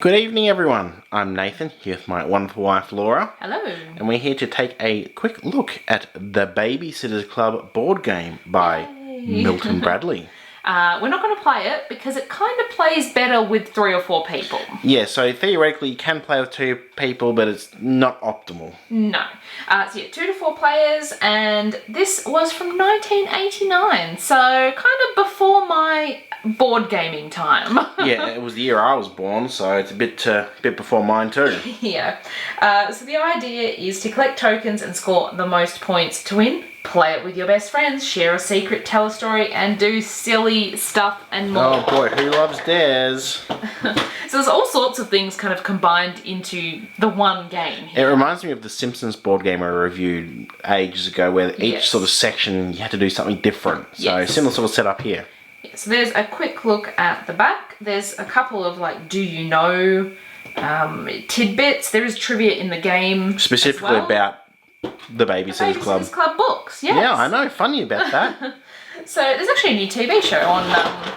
Good evening, everyone. I'm Nathan, here with my wonderful wife, Laura. Hello. And we're here to take a quick look at the Babysitters Club board game by Milton Bradley. We're not going to play it because it kind of plays better with 3 or 4 people. Yeah, so theoretically you can play with 2 people, but it's not optimal. No. So yeah, 2 to 4 players, and this was from 1989, so kind of before my board gaming time. Yeah, it was the year I was born, so it's a bit before mine too. Yeah. So the idea is to collect tokens and score the most points to win. Play it with your best friends, share a secret, tell a story, and do silly stuff and more. Oh boy, who loves dares? So there's all sorts of things kind of combined into the one game It here. reminds me of the Simpsons board game I reviewed ages ago, where each sort of section you had to do something different. So similar sort of setup here. Yeah, so there's a quick look at the back. There's a couple of like, do you know tidbits. There is trivia in the game. Specifically about the Babysitters Club. Babysitters Club books, yes. Yeah, I know. Funny about that. So there's actually a new TV show on,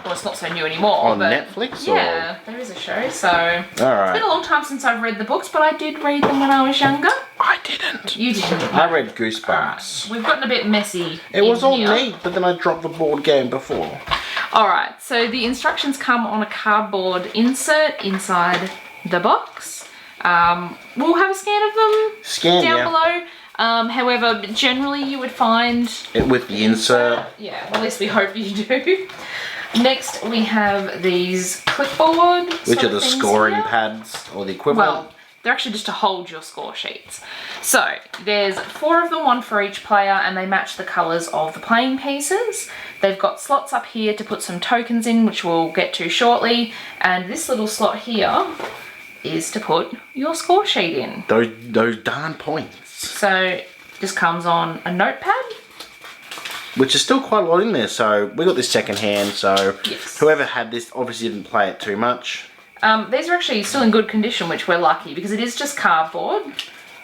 well, it's not so new anymore. On but Netflix? Yeah, there is a show, so... Alright. It's been a long time since I've read the books, but I did read them when I was younger. I didn't. You didn't? I read Goosebumps. We've gotten a bit messy. It was all neat, but then I dropped the board game before. Alright, so the instructions come on a cardboard insert inside the box. We'll have a scan of them down below. However, generally you would find it with the insert. Yeah, well, at least we hope you do. Next, we have these clipboard, which are the scoring pads or the equivalent. Well, they're actually just to hold your score sheets. So there's 4 of them, 1 for each player, and they match the colours of the playing pieces. They've got slots up here to put some tokens in, which we'll get to shortly. And this little slot here is to put your score sheet in. Those darn points. So it just comes on a notepad. Which is still quite a lot in there, so we got this second hand, so yes. Whoever had this obviously didn't play it too much. These are actually still in good condition, which we're lucky, because it is just cardboard,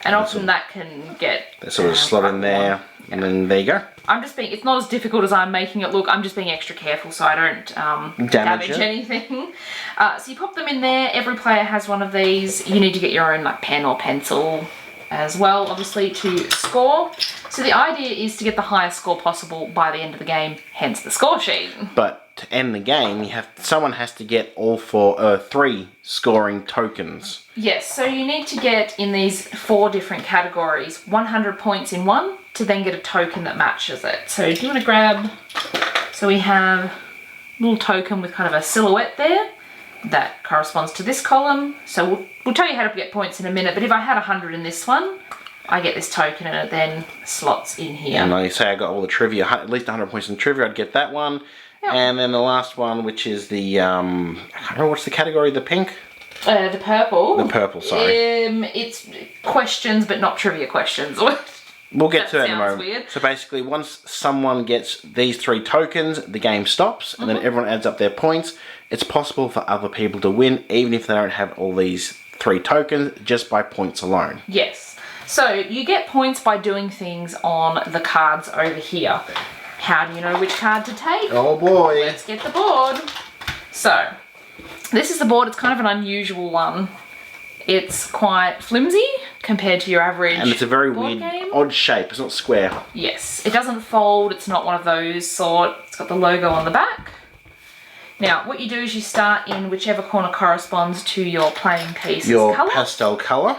and often that can get... They sort of slot in there, and then there you go. It's not as difficult as I'm making it look. I'm just being extra careful so I don't damage anything. So you pop them in there. Every player has one of these. You need to get your own like pen or pencil as well, obviously, to score. So the idea is to get the highest score possible by the end of the game, hence the score sheet. But to end the game, someone has to get all 3 scoring tokens. Yes, so you need to get in these 4 different categories, 100 points in one, to then get a token that matches it. So do you want to grab, so we have a little token with kind of a silhouette there that corresponds to this column. So we'll tell you how to get points in a minute, but if I had 100 in this one, I get this token and it then slots in here. And like you say, I got all the trivia, at least 100 points in trivia, I'd get that one. Yep. And then the last one, which is the, I can't remember, what's the category, the pink? The purple. The purple, sorry. It's questions, but not trivia questions. We'll get to that in a moment. Weird. So basically, once someone gets these 3 tokens, the game stops, and then everyone adds up their points. It's possible for other people to win, even if they don't have all these 3 tokens, just by points alone. Yes. So you get points by doing things on the cards over here. How do you know which card to take? Oh boy. Let's get the board. So, this is the board. It's kind of an unusual one. It's quite flimsy compared to your average and it's a very board weird, game. odd shape. It's not square. Yes. It doesn't fold. It's not one of those sort. It's got the logo on the back. Now, what you do is you start in whichever corner corresponds to your playing piece's your colour. Pastel colour.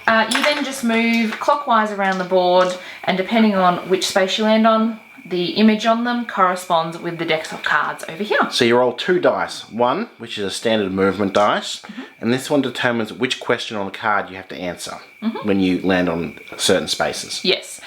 You then just move clockwise around the board, and depending on which space you land on, the image on them corresponds with the decks of cards over here. So you roll 2 dice. One, which is a standard movement dice, and this one determines which question on the card you have to answer when you land on certain spaces. Yes.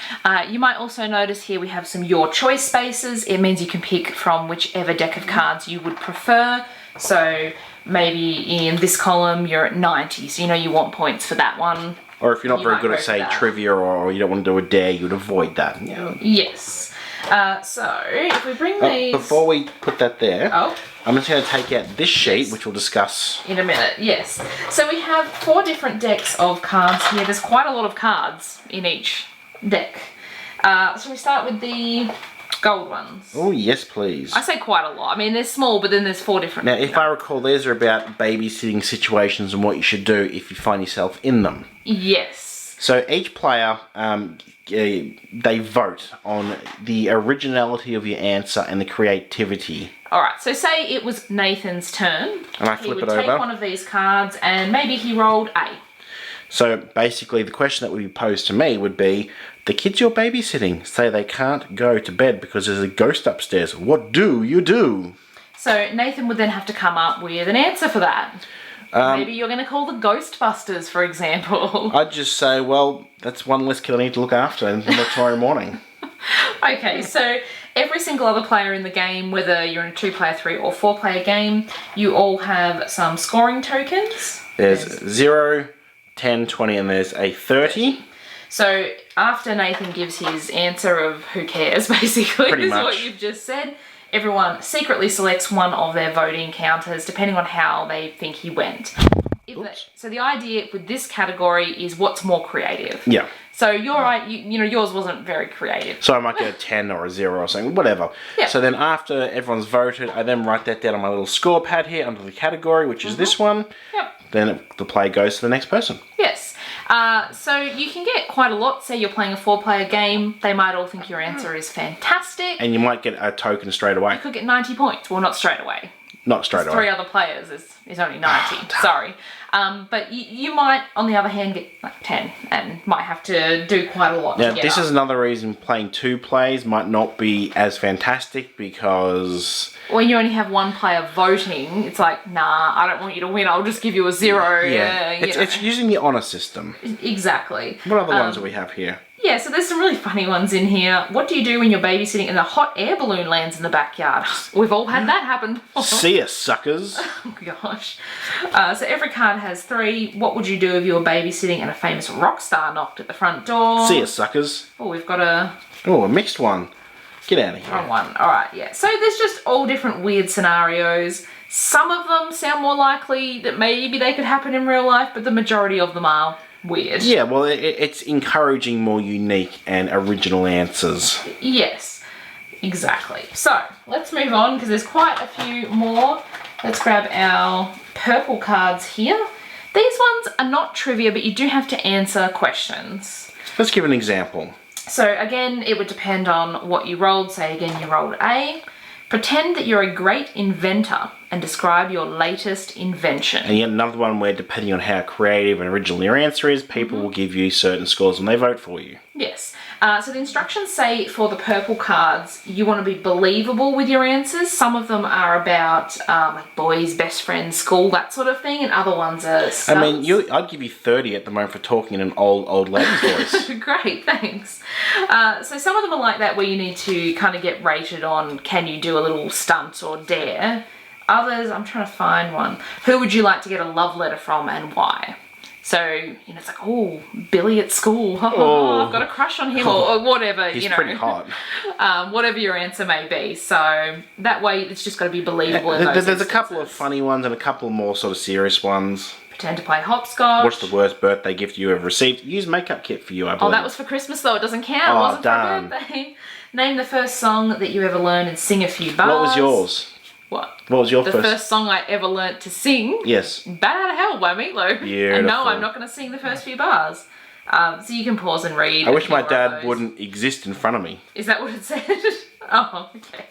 You might also notice here we have some your choice spaces. It means you can pick from whichever deck of cards you would prefer. So maybe in this column you're at 90, so you know you want points for that one. Or if you're not very good at, say, trivia, or you don't want to do a dare, you'd avoid that. Yeah. Yes. So, if we bring these... Before we put that there, I'm just going to take out this sheet, which we'll discuss in a minute, yes. So we have 4 different decks of cards here. There's quite a lot of cards in each deck. So we start with the Gold ones. Oh, yes, please. I say quite a lot. I mean, they're small, but then there's 4 different... Now, if I recall, these are about babysitting situations and what you should do if you find yourself in them. Yes. So each player, they vote on the originality of your answer and the creativity. All right, so say it was Nathan's turn. And I flip it over. He would take one of these cards and maybe he rolled A. So basically the question that would be posed to me would be, the kids you're babysitting say they can't go to bed because there's a ghost upstairs. What do you do? So Nathan would then have to come up with an answer for that. Maybe you're going to call the Ghostbusters, for example. I'd just say, well, that's one less kid I need to look after until tomorrow morning. Okay, so every single other player in the game, whether you're in a 2-player, 3 or 4-player game, you all have some scoring tokens. There's 0, 10, 20, and there's a 30. So after Nathan gives his answer of who cares, basically, Pretty is much what you've just said, everyone secretly selects one of their voting counters depending on how they think he went. So the idea with this category is what's more creative. Yeah. So you're right, you know, yours wasn't very creative. So I might get a 10 or a 0 or something, whatever. Yeah. So then after everyone's voted, I then write that down on my little score pad here under the category, which is this one. Yep. Then the play goes to the next person. Yes. So you can get quite a lot. Say you're playing a 4-player game, they might all think your answer is fantastic. And you might get a token straight away. You could get 90 points. Well, not straight away. Not straight away. 3 other players is only 90. Sorry. But you might, on the other hand, get like 10 and might have to do quite a lot Now, to get this up. is another reason playing 2 plays might not be as fantastic because... When you only have one player voting, it's like, nah, I don't want you to win. I'll just give you a 0. Yeah, you know. it's using the honour system. Exactly. What other ones do we have here? Yeah, so there's some really funny ones in here. What do you do when you're babysitting and a hot air balloon lands in the backyard? We've all had that happen before. See ya, suckers. Oh gosh. So every card has 3. What would you do if you were babysitting and a famous rock star knocked at the front door? See ya, suckers. Oh, we've got a Oh, a mixed one. Get out of here. wrong one. All right, yeah. So there's just all different weird scenarios. Some of them sound more likely that maybe they could happen in real life, but the majority of them are weird. Yeah, well, it's encouraging more unique and original answers. Yes, exactly. So let's move on because there's quite a few more. Let's grab our purple cards here. These ones are not trivia, but you do have to answer questions. Let's give an example. So again, it would depend on what you rolled. Say again, you rolled A. Pretend that you're a great inventor and describe your latest invention. And yet another one where, depending on how creative and original your answer is, people will give you certain scores when they vote for you. Yes. So the instructions say for the purple cards, you want to be believable with your answers. Some of them are about like boys, best friends, school, that sort of thing, and other ones are stunts. I mean, I'd give you 30 at the moment for talking in an old lady's voice. Great, thanks. So some of them are like that where you need to kind of get rated on can you do a little stunt or dare. Others, I'm trying to find one. Who would you like to get a love letter from and why? So, you know, it's like, oh, Billy at school. Oh, I've got a crush on him or whatever, He's you know. pretty hot. Whatever your answer may be. So that way it's just got to be believable in those There's a couple of instances. funny ones and a couple more sort of serious ones. Pretend to play hopscotch. What's the worst birthday gift you ever received? Use makeup kit for you, I believe. Oh, that was for Christmas though. It doesn't count. Oh, It wasn't darn. for a birthday. Name the first song that you ever learned and sing a few bars. What was yours? What? What was your The first song I ever learnt to sing? Yes. Bat Out of Hell by Meatloaf. Beautiful. And no, I'm not going to sing the first few bars. So you can pause and read. I wish my more of dad those. wouldn't exist in front of me. Is that what it said? Oh, okay.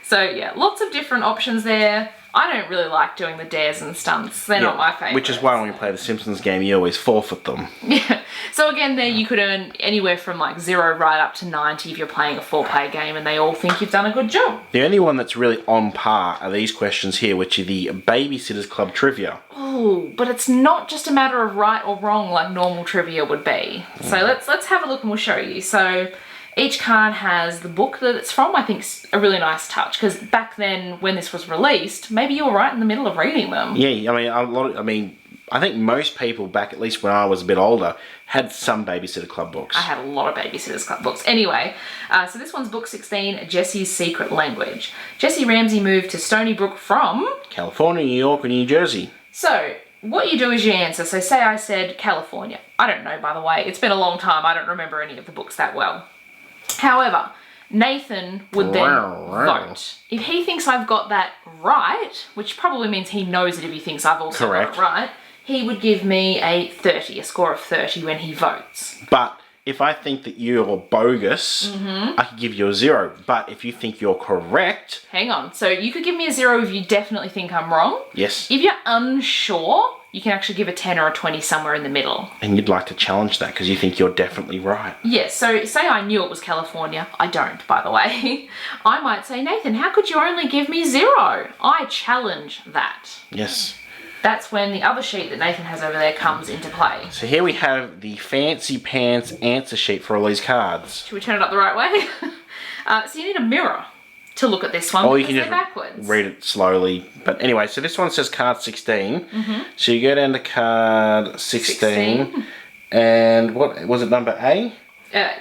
So yeah, lots of different options there. I don't really like doing the dares and stunts. They're not my favourite. Which is why when we play the Simpsons game, you always forfeit them. Yeah. So again, there you could earn anywhere from like 0 right up to 90 if you're playing a 4-player game and they all think you've done a good job. The only one that's really on par are these questions here, which are the Babysitters Club trivia. Oh, but it's not just a matter of right or wrong like normal trivia would be. So let's have a look and we'll show you. So each card has the book that it's from. I think it's a really nice touch because back then when this was released, maybe you were right in the middle of reading them. Yeah, I mean, I think most people back, at least when I was a bit older, had some Babysitter Club books. I had a lot of Babysitters Club books. Anyway, so this one's book 16, Jesse's Secret Language. Jesse Ramsey moved to Stony Brook from... California, New York, and New Jersey. So, what you do is you answer. So say I said California. I don't know, by the way. It's been a long time. I don't remember any of the books that well. However, Nathan would then vote. If he thinks I've got that right, which probably means he knows it if he thinks I've also got it right, he would give me a score of 30 when he votes. But if I think that you're bogus, I could give you a 0. But if you think you're correct... Hang on. So you could give me a 0 if you definitely think I'm wrong. Yes. If you're unsure, you can actually give a 10 or a 20 somewhere in the middle. And you'd like to challenge that because you think you're definitely right. Yes. So say I knew it was California. I don't, by the way. I might say, Nathan, how could you only give me 0? I challenge that. Yes. That's when the other sheet that Nathan has over there comes into play. So here we have the fancy pants answer sheet for all these cards. Should we turn it up the right way? So you need a mirror to look at this one or because you can they're just backwards. read it slowly. But anyway, so this one says card 16. So you go down to card 16. And what was it, number A?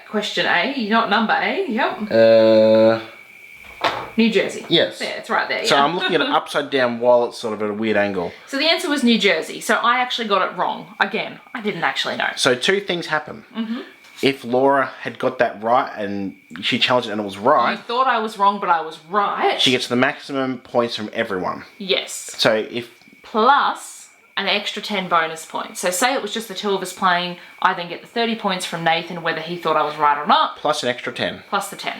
Question A, not number A, yep. New Jersey. Yes. Yeah, it's right there. So yeah. I'm looking at it upside down while it's sort of at a weird angle. So the answer was New Jersey. So I actually got it wrong. Again, I didn't actually know. So two things happen. If Laura had got that right and she challenged it and it was right... You thought I was wrong, but I was right. She gets the maximum points from everyone. Yes. So if... Plus an extra 10 bonus points. So say it was just the two of us playing, I then get the 30 points from Nathan, whether he thought I was right or not. Plus an extra 10. Plus the 10.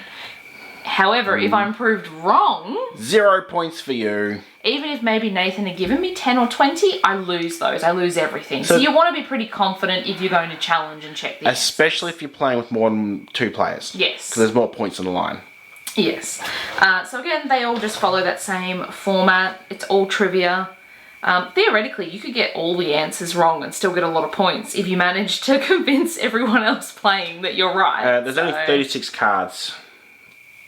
However, if I'm proved wrong... 0 points for you. Even if maybe Nathan had given me 10 or 20, I lose those. I lose everything. So you want to be pretty confident if you're going to challenge and check the Especially if you're playing with more than 2 players. Yes. Because there's more points on the line. Yes. So again, they all just follow that same format. It's all trivia. Theoretically, you could get all the answers wrong and still get a lot of points if you manage to convince everyone else playing that you're right. There's only 36 cards.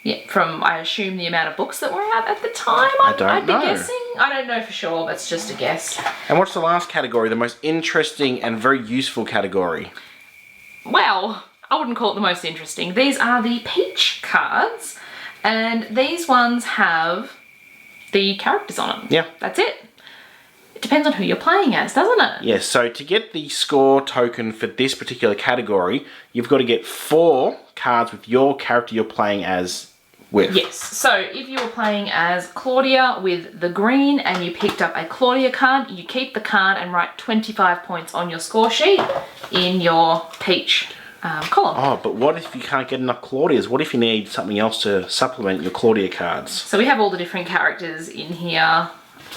Yeah, from, I assume, the amount of books that were out at the time, I'd be guessing. I don't know for sure, that's just a guess. And what's the last category? The most interesting and very useful category? Well, I wouldn't call it the most interesting. These are the peach cards, and these ones have the characters on them. Yeah. That's it. It depends on who you're playing as, doesn't it? Yes, so to get the score token for this particular category, you've got to get 4 cards with your character you're playing as with. Yes, so if you were playing as Claudia with the green and you picked up a Claudia card, you keep the card and write 25 points on your score sheet in your peach column. Oh, but what if you can't get enough Claudias? What if you need something else to supplement your Claudia cards? So we have all the different characters in here,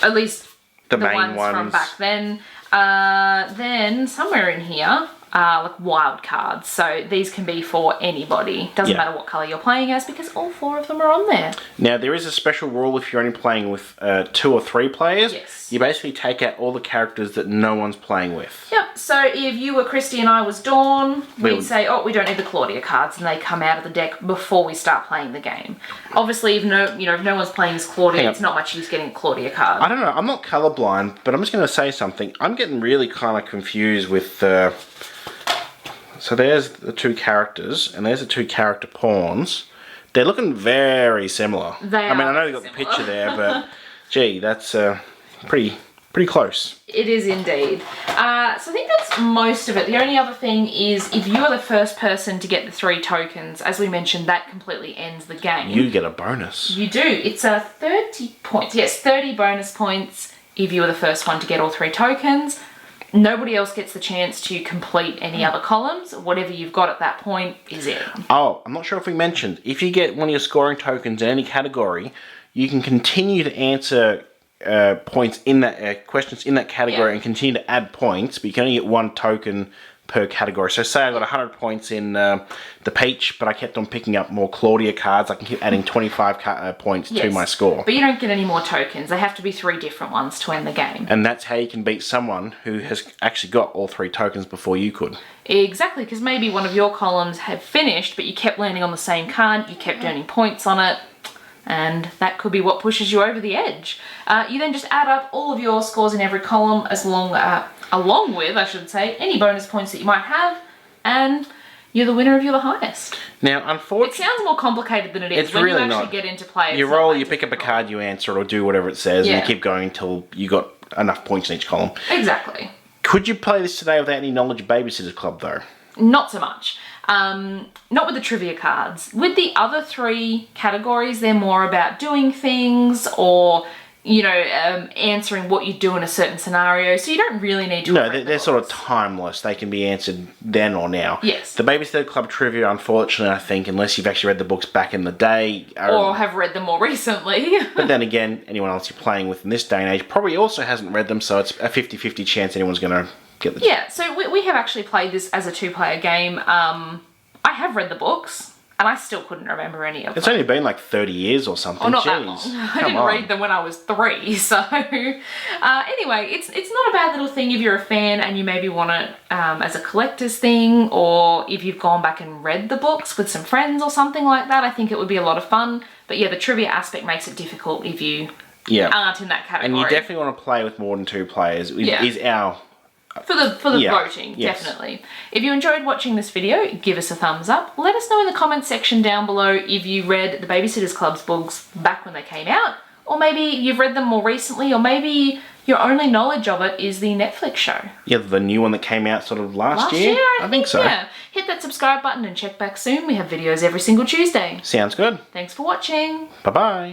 at least the main ones from back then. Then somewhere in here are like wild cards. So these can be for anybody. Doesn't matter what colour you're playing as because all 4 of them are on there. Now there is a special rule if you're only playing with 2 or 3 players. Yes. You basically take out all the characters that no one's playing with. Yep, so if you were Christy and I was Dawn, we'd say, oh, we don't need the Claudia cards, and they come out of the deck before we start playing the game. Obviously, if no one's playing as Claudia, it's not much use getting a Claudia card. I don't know, I'm not colourblind, but I'm just going to say something. I'm getting really kind of confused with... So there's the 2 characters, and there's the 2 character pawns. They're looking very similar. I mean, I know they've got the picture there, but gee, that's pretty close. It is indeed. So I think that's most of it. The only other thing is if you are the first person to get the 3 tokens, as we mentioned, that completely ends the game. You get a bonus. You do. It's 30 points. Yes, 30 bonus points if you were the first one to get all 3 tokens. Nobody else gets the chance to complete any other columns. Whatever you've got at that point is it. Oh, I'm not sure if we mentioned, if you get one of your scoring tokens in any category, you can continue to answer points in that questions in that category and continue to add points, but you can only get 1 token per category. So say I got 100 points in the peach, but I kept on picking up more Claudia cards, I can keep adding 25 points to my score. But you don't get any more tokens. They have to be 3 different ones to end the game. And that's how you can beat someone who has actually got all 3 tokens before you could. Exactly, because maybe one of your columns had finished, but you kept landing on the same card, you kept earning points on it, and that could be what pushes you over the edge. You then just add up all of your scores in every column along with, I should say, any bonus points that you might have, and you're the winner if you're the highest. Now, unfortunately... It sounds more complicated than it is. It's when really you actually not. Get into play. You roll, you pick up a card, you answer it, or do whatever it says, and you keep going until you got enough points in each column. Exactly. Could you play this today without any knowledge of Babysitter's Club, though? Not so much. Not with the trivia cards. With the other 3 categories, they're more about doing things or, answering what you do in a certain scenario. So you don't really need to. No, they're sort of timeless. They can be answered then or now. Yes. The Babysitter Club trivia, unfortunately, I think, unless you've actually read the books back in the day, or have read them more recently. But then again, anyone else you're playing with in this day and age probably also hasn't read them, so it's a 50-50 chance anyone's going to get the... Yeah, so we have actually played this as a 2-player game. I have read the books, and I still couldn't remember any of them. It's only been like 30 years or something. Oh, not Jeez. that long. I didn't read them when I was 3, so... anyway, it's not a bad little thing if you're a fan and you maybe want it as a collector's thing, or if you've gone back and read the books with some friends or something like that. I think it would be a lot of fun. But yeah, the trivia aspect makes it difficult if you aren't in that category. And you definitely want to play with more than 2 players, is our... For the voting, yes. Definitely. If you enjoyed watching this video, give us a thumbs up. Let us know in the comments section down below if you read the Babysitters Club's books back when they came out, or maybe you've read them more recently, or maybe your only knowledge of it is the Netflix show. Yeah, the new one that came out sort of last year? I think so. Yeah. Hit that subscribe button and check back soon. We have videos every single Tuesday. Sounds good. Thanks for watching. Bye-bye.